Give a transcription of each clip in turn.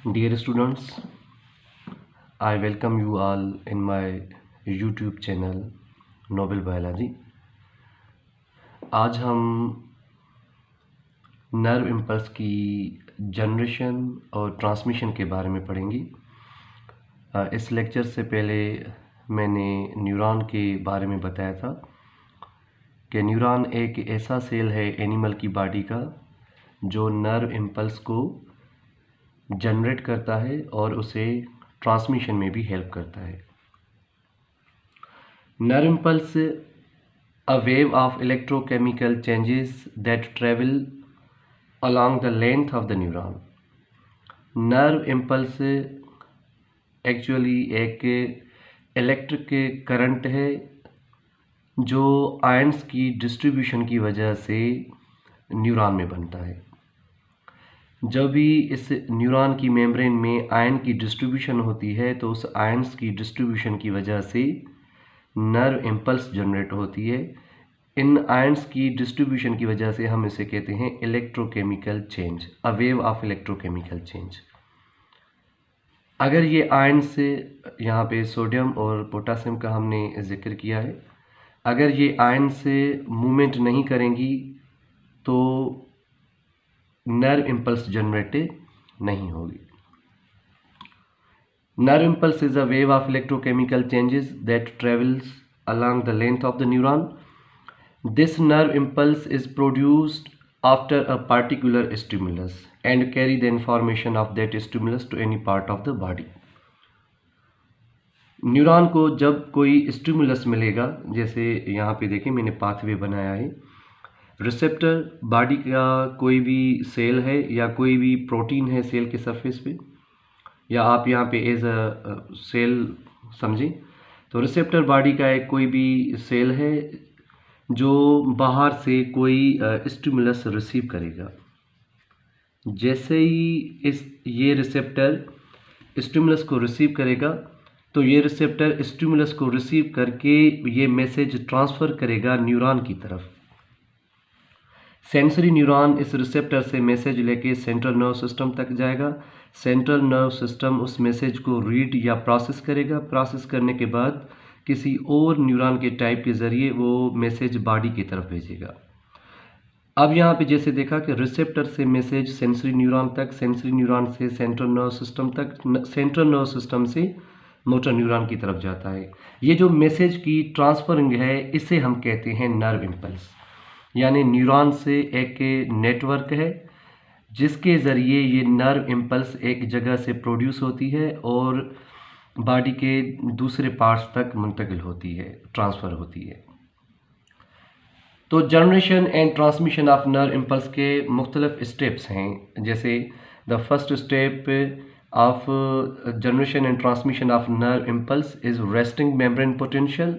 Dear students, I welcome you all in my YouTube channel Noble biology. आज हम nerve impulse की generation और transmission के बारे में पढ़ेंगे। इस लेक्चर से पहले मैंने न्यूरॉन के बारे में बताया था कि न्यूरॉन एक ऐसा सेल है एनिमल की बॉडी का जो नर्व इम्पल्स को जनरेट करता है और उसे ट्रांसमिशन में भी हेल्प करता है। Nerve impulse, a wave of electrochemical changes that travel along the length of the neuron. Nerve impulse actually एक इलेक्ट्रिक करंट है जो आयंस की डिस्ट्रीब्यूशन की वजह से न्यूरॉन में बनता है। जब भी इस न्यूरॉन की मेम्ब्रेन में आयन की डिस्ट्रीब्यूशन होती है तो उस आयंस की डिस्ट्रीब्यूशन की वजह से नर्व इम्पल्स जनरेट होती है। इन आयंस की डिस्ट्रीब्यूशन की वजह से हम इसे कहते हैं electrochemical change, a wave of electrochemical change. अगर ये आयंस, यहाँ पे सोडियम और पोटासियम का हमने जिक्र किया है, अगर ये आयंस मूवमेंट नहीं करेंगी तो नर्व इम्पल्स जनरेट नहीं होगी। Nerve impulse is a wave of electrochemical changes that travels along the length of the neuron. This nerve impulse is produced after a particular stimulus and carry the information of that stimulus to any part of the body. Neuron को जब कोई stimulus मिलेगा, जैसे यहाँ पे देखिए मैंने pathway बनाया है, रिसेप्टर बॉडी का कोई भी सेल है या कोई भी प्रोटीन है सेल के सरफेस पे, या आप यहाँ पे एज अ सेल समझें, तो रिसेप्टर बॉडी का एक कोई भी सेल है जो बाहर से कोई स्टिमुलस रिसीव करेगा। जैसे ही ये रिसेप्टर स्टिमुलस को रिसीव करेगा तो ये रिसेप्टर स्टिमुलस को रिसीव करके ये मैसेज ट्रांसफ़र करेगा न्यूरॉन की तरफ। सेंसरी न्यूरॉन इस रिसेप्टर से मैसेज लेके सेंट्रल नर्व सिस्टम तक जाएगा। सेंट्रल नर्व सिस्टम उस मैसेज को रीड या प्रोसेस करेगा। प्रोसेस करने के बाद किसी और न्यूरॉन के टाइप के ज़रिए वो मैसेज बॉडी की तरफ भेजेगा। अब यहाँ पे जैसे देखा कि रिसेप्टर से मैसेज सेंसरी न्यूरॉन तक, सेंसरी न्यूरॉन से सेंट्रल नर्व सिस्टम तक, सेंट्रल नर्व सिस्टम से मोटर न्यूरॉन की तरफ जाता है। ये जो मैसेज की ट्रांसफरिंग है इसे हम कहते हैं नर्व इम्पल्स। यानी न्यूरॉन से एक नेटवर्क है जिसके ज़रिए ये नर्व इम्पल्स एक जगह से प्रोड्यूस होती है और बॉडी के दूसरे पार्ट्स तक मुंतकिल होती है, ट्रांसफ़र होती है। तो generation and transmission of nerve impulse के मुख्तलिफ स्टेप्स हैं। जैसे the first step of generation and transmission of nerve impulse is resting membrane potential.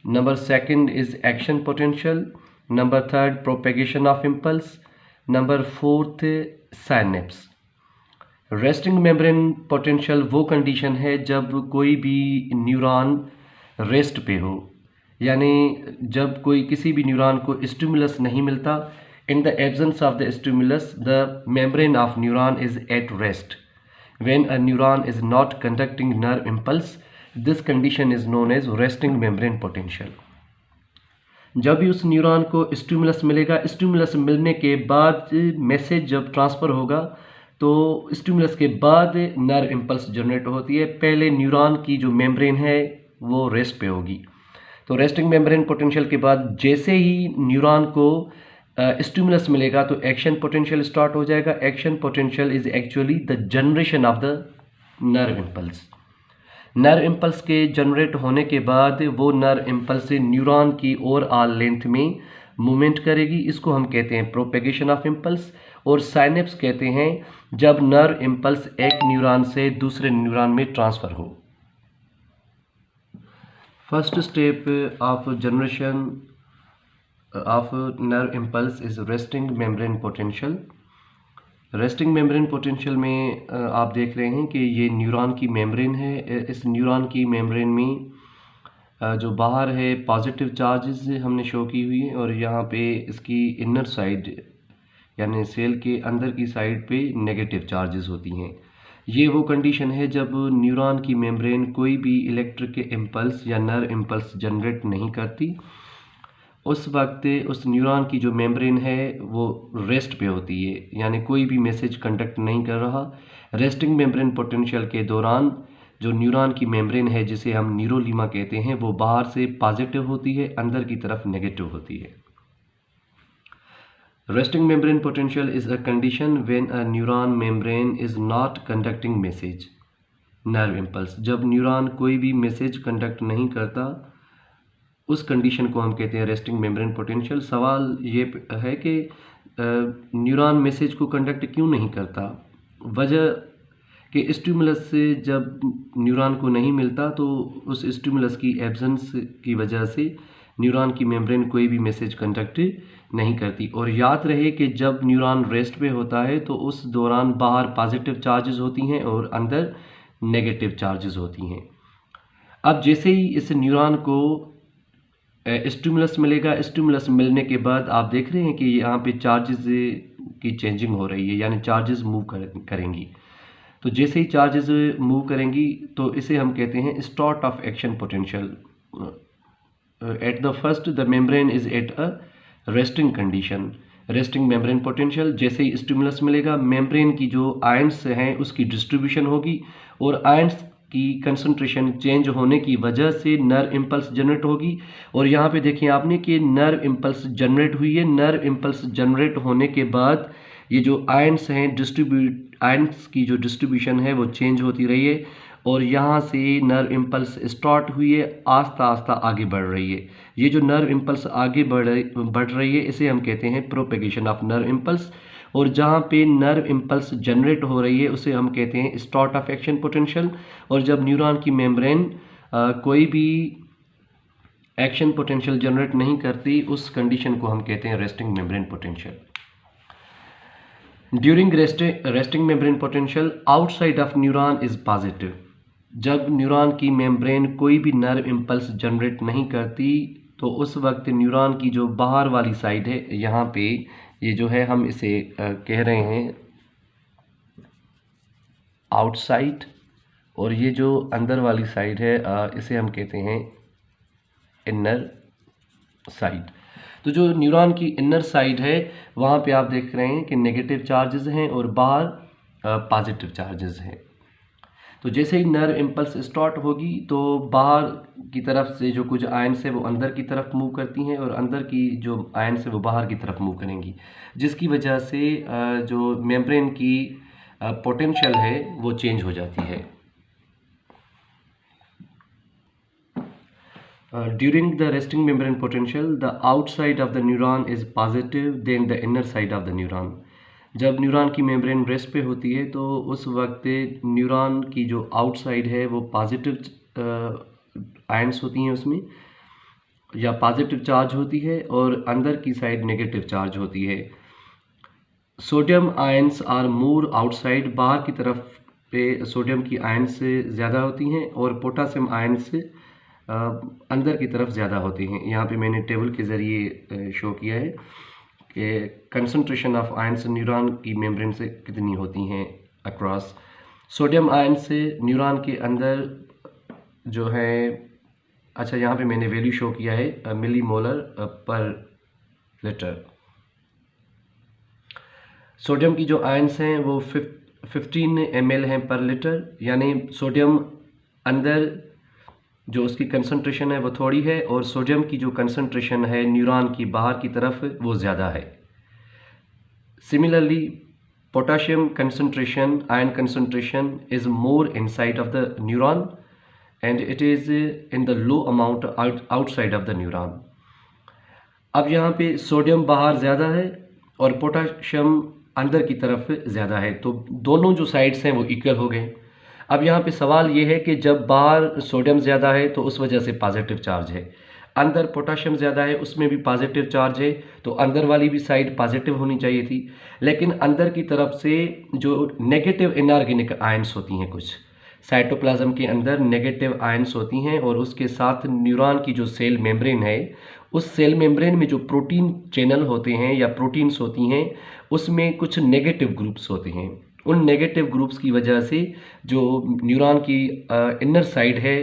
Number second is action potential. Number third propagation of impulse. Number fourth synapse. Resting membrane potential वो condition है जब कोई भी neuron rest पे हो, यानी जब कोई किसी भी न्यूरॉन को स्टिमुलस नहीं मिलता। In the absence of the stimulus the membrane of neuron is at rest. When a neuron is not conducting nerve impulse, this condition is known as resting membrane potential. जब भी उस neuron को stimulus मिलेगा, stimulus मिलने के बाद message जब transfer होगा तो स्टिमुलस के बाद नर्व इम्पल्स जनरेट होती है। पहले न्यूरॉन की जो मेम्ब्रेन है वो रेस्ट पे होगी। तो रेस्टिंग मेम्ब्रेन पोटेंशियल के बाद जैसे ही न्यूरॉन को स्टिमुलस मिलेगा तो एक्शन पोटेंशियल स्टार्ट हो जाएगा। Action potential is actually the generation of the nerve impulse. Nerve impulse के जनरेट होने के बाद वो नर्व इम्पल्स न्यूरॉन की ओवरऑल लेंथ में मूवमेंट करेगी। इसको हम कहते हैं प्रोपेगेशन ऑफ इम्पल्स। और साइनेप्स कहते हैं जब नर्व इम्पल्स एक न्यूरॉन से दूसरे न्यूरॉन में ट्रांसफ़र हो। First step of generation of nerve impulse is resting membrane potential. Resting membrane potential में आप देख रहे हैं कि ये न्यूरॉन की मेम्ब्रेन है। इस न्यूरॉन की मेम्ब्रेन में जो बाहर है पॉजिटिव चार्जेस हमने शो की हुई है और यहाँ पे इसकी इनर साइड यानी सेल के अंदर की साइड पे नेगेटिव चार्जेस होती हैं। ये वो कंडीशन है जब न्यूरॉन की मेम्ब्रेन कोई भी इलेक्ट्रिक इम्पल्स या नर्व इम्पल्स जनरेट नहीं करती। उस वक्त उस न्यूरॉन की जो मेम्ब्रेन है वो रेस्ट पे होती है, यानी कोई भी मैसेज कंडक्ट नहीं कर रहा। रेस्टिंग मेम्ब्रेन पोटेंशियल के दौरान जो न्यूरॉन की मेम्ब्रेन है, जिसे हम न्यूरोलीमा कहते हैं, वो बाहर से पॉजिटिव होती है, अंदर की तरफ नेगेटिव होती है। Resting membrane potential is a condition when a neuron membrane is not conducting message, nerve impulse। जब न्यूरॉन कोई भी मैसेज कंडक्ट नहीं करता, उस कंडीशन को हम कहते हैं रेस्टिंग मेम्ब्रेन पोटेंशियल। सवाल ये है कि न्यूरॉन मैसेज को कंडक्ट क्यों नहीं करता। वजह कि स्टिमुलस से जब न्यूरॉन को नहीं मिलता तो उस स्टिमुलस की एब्सेंस की वजह से न्यूरॉन की मेम्ब्रेन कोई भी मैसेज कंडक्ट नहीं करती। और याद रहे कि जब न्यूरॉन रेस्ट पे होता है तो उस दौरान बाहर पॉजिटिव चार्जेस होती हैं और अंदर नेगेटिव चार्जेस होती हैं। अब जैसे ही इस न्यूरॉन को स्टिमुलस मिलेगा, स्टिमुलस मिलने के बाद आप देख रहे हैं कि यहाँ पे चार्जेस की चेंजिंग हो रही है, यानी चार्जेस मूव करेंगी। तो जैसे ही चार्जेस मूव करेंगी तो इसे हम कहते हैं start of action potential. At the first the membrane is at a resting condition, resting membrane potential. जैसे ही स्टिमुलस मिलेगा, मेम्ब्रेन की जो आयंस हैं उसकी डिस्ट्रीब्यूशन होगी और आयंस की कंसंट्रेशन चेंज होने की वजह से नर्व इम्पल्स जनरेट होगी। और यहाँ पे देखिए आपने कि नर्व इम्पल्स जनरेट हुई है। नर्व इम्पल्स जनरेट होने के बाद ये जो आयंस हैं आयंस की जो डिस्ट्रीब्यूशन है वो चेंज होती रही है और यहाँ से नर्व इम्पल्स स्टार्ट हुई है, आस्ता आस्ता आगे बढ़ रही है। ये जो नर्व इम्पल्स आगे बढ़ रही है इसे हम कहते हैं प्रोपेगेशन ऑफ नर्व इम्पल्स। और जहाँ पे नर्व इम्पल्स जनरेट हो रही है उसे हम कहते हैं स्टार्ट ऑफ एक्शन पोटेंशियल। और जब न्यूरॉन की मेम्ब्रेन कोई भी एक्शन पोटेंशियल जनरेट नहीं करती, उस कंडीशन को हम कहते हैं resting membrane potential. During resting membrane potential outside of neuron is positive. जब न्यूरॉन की मेम्ब्रेन कोई भी नर्व इम्पल्स जनरेट नहीं करती तो उस वक्त न्यूरॉन की जो बाहर वाली साइड है, यहाँ पे ये जो है हम इसे कह रहे हैं आउटसाइड, और ये जो अंदर वाली साइड है इसे हम कहते हैं इनर साइड। तो जो न्यूरॉन की इनर साइड है वहाँ पे आप देख रहे हैं कि नेगेटिव चार्जेस हैं और बाहर पॉजिटिव चार्जेस हैं। तो जैसे ही नर्व इम्पल्स स्टार्ट होगी तो बाहर की तरफ से जो कुछ आयंस है वो अंदर की तरफ मूव करती हैं और अंदर की जो आयंस है वो बाहर की तरफ मूव करेंगी, जिसकी वजह से जो मेम्ब्रेन की पोटेंशियल है वो चेंज हो जाती है। During the resting membrane potential, the outside of the neuron is positive than the inner side of the neuron। जब न्यूरॉन की मेम्ब्रेन रेस्ट पे होती है तो उस वक्त न्यूरॉन की जो आउटसाइड है वो पॉजिटिव आयंस होती हैं उसमें, या पॉजिटिव चार्ज होती है, और अंदर की साइड नेगेटिव चार्ज होती है। Sodium ions are more outside, बाहर की तरफ पे सोडियम की आयंस ज़्यादा होती हैं और पोटासियम आयंस अंदर की तरफ ज़्यादा होती हैं। यहाँ पे मैंने टेबल के ज़रिए शो किया है कि कंसंट्रेशन ऑफ आयंस न्यूरॉन की मेम्ब्रेन से कितनी होती हैं अक्रॉस। सोडियम आयंस से न्यूरॉन के अंदर जो है, अच्छा यहाँ पे मैंने वैल्यू शो किया है मिली मोलर पर लीटर। सोडियम की जो आयंस हैं वो 15 ml हैं पर लीटर, यानी सोडियम अंदर जो उसकी कंसंट्रेशन है वो थोड़ी है और सोडियम की जो कंसंट्रेशन है न्यूरॉन की बाहर की तरफ वो ज़्यादा है। Similarly potassium concentration, ion concentration is more inside of the neuron and it is in the low amount outside of the neuron. अब यहाँ पे सोडियम बाहर ज़्यादा है और पोटाशियम अंदर की तरफ ज़्यादा है, तो दोनों जो साइड्स हैं वो इक्वल हो गए। अब यहाँ पे सवाल ये है कि जब बाहर सोडियम ज़्यादा है तो उस वजह से पॉजिटिव चार्ज है, अंदर पोटाशियम ज़्यादा है उसमें भी पॉजिटिव चार्ज है, तो अंदर वाली भी साइड पॉजिटिव होनी चाहिए थी। लेकिन अंदर की तरफ से जो नेगेटिव इनऑर्गेनिक आयंस होती हैं, कुछ साइटोप्लाज्म के अंदर नेगेटिव आयंस होती हैं और उसके साथ न्यूरॉन की जो सेल मेम्ब्रेन है, उस सेल मेम्ब्रेन में जो प्रोटीन चैनल होते हैं या प्रोटीन्स होती हैं उसमें कुछ नेगेटिव ग्रुप्स होते हैं। उन नेगेटिव ग्रुप्स की वजह से जो न्यूरॉन की इनर साइड है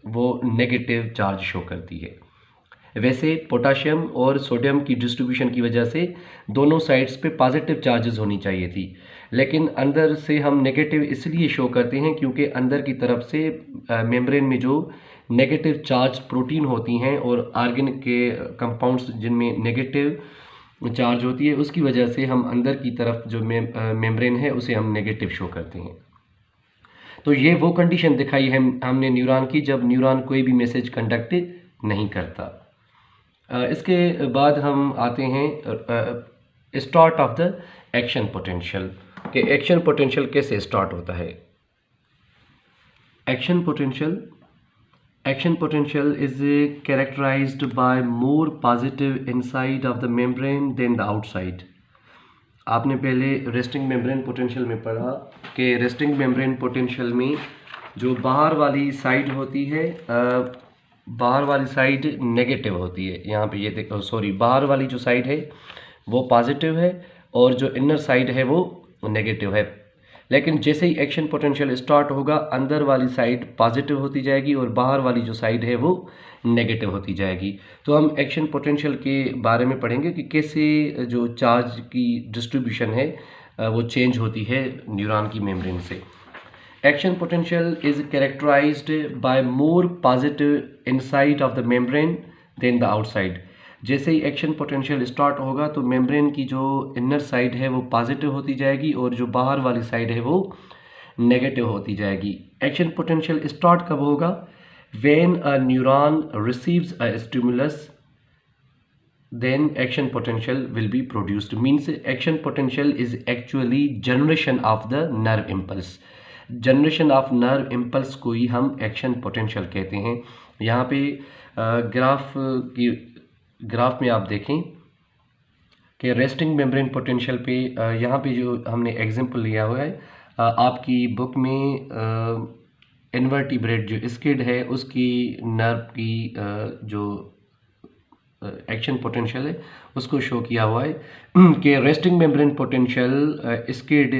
वो नेगेटिव चार्ज शो करती है। वैसे पोटाशियम और सोडियम की डिस्ट्रीब्यूशन की वजह से दोनों साइड्स पे पॉजिटिव चार्जेस होनी चाहिए थी, लेकिन अंदर से हम नेगेटिव इसलिए शो करते हैं क्योंकि अंदर की तरफ से मेम्ब्रेन में जो नेगेटिव चार्ज प्रोटीन होती हैं और ऑर्गेनिक के कंपाउंड्स जिनमें नेगेटिव चार्ज होती है, उसकी वजह से हम अंदर की तरफ जो मेम्ब्रेन है उसे हम नेगेटिव शो करते हैं। तो ये वो कंडीशन दिखाई है हमने न्यूरॉन की जब न्यूरॉन कोई भी मैसेज कंडक्ट नहीं करता। इसके बाद हम आते हैं start of the action potential कि एक्शन पोटेंशियल कैसे स्टार्ट होता है। Action potential is characterized by more positive inside of the membrane than the outside. आपने पहले रेस्टिंग मेम्ब्रेन पोटेंशियल में पढ़ा कि रेस्टिंग मेम्ब्रेन पोटेंशियल में जो बाहर वाली साइड होती है, बाहर वाली साइड नेगेटिव होती है। यहाँ पे ये देखो, सॉरी, बाहर वाली जो साइड है वो पॉजिटिव है और जो इनर साइड है वो नेगेटिव है। लेकिन जैसे ही एक्शन पोटेंशियल स्टार्ट होगा, अंदर वाली साइड पॉजिटिव होती जाएगी और बाहर वाली जो साइड है वो नेगेटिव होती जाएगी। तो हम एक्शन पोटेंशियल के बारे में पढ़ेंगे कि कैसे जो चार्ज की डिस्ट्रीब्यूशन है वो चेंज होती है न्यूरॉन की मेम्ब्रेन से। Action potential is characterized by more positive inside of the membrane than the outside। जैसे ही एक्शन पोटेंशियल स्टार्ट होगा तो मेम्ब्रेन की जो इनर साइड है वो पॉजिटिव होती जाएगी और जो बाहर वाली साइड है वो नेगेटिव होती जाएगी। एक्शन पोटेंशियल स्टार्ट कब होगा? When a neuron receives a stimulus then action potential will be produced। means action potential is actually generation of the nerve impulse। Generation of nerve impulse को ही हम action potential कहते हैं। यहाँ पे graph में आप देखें कि रेस्टिंग मेम्ब्रेन पोटेंशियल पे यहाँ पे जो हमने एग्जांपल लिया हुआ है, आपकी बुक में इन्वर्टिब्रेट जो स्किड है उसकी नर्व की जो एक्शन पोटेंशियल है उसको शो किया हुआ है कि रेस्टिंग मेम्ब्रेन पोटेंशियल स्किड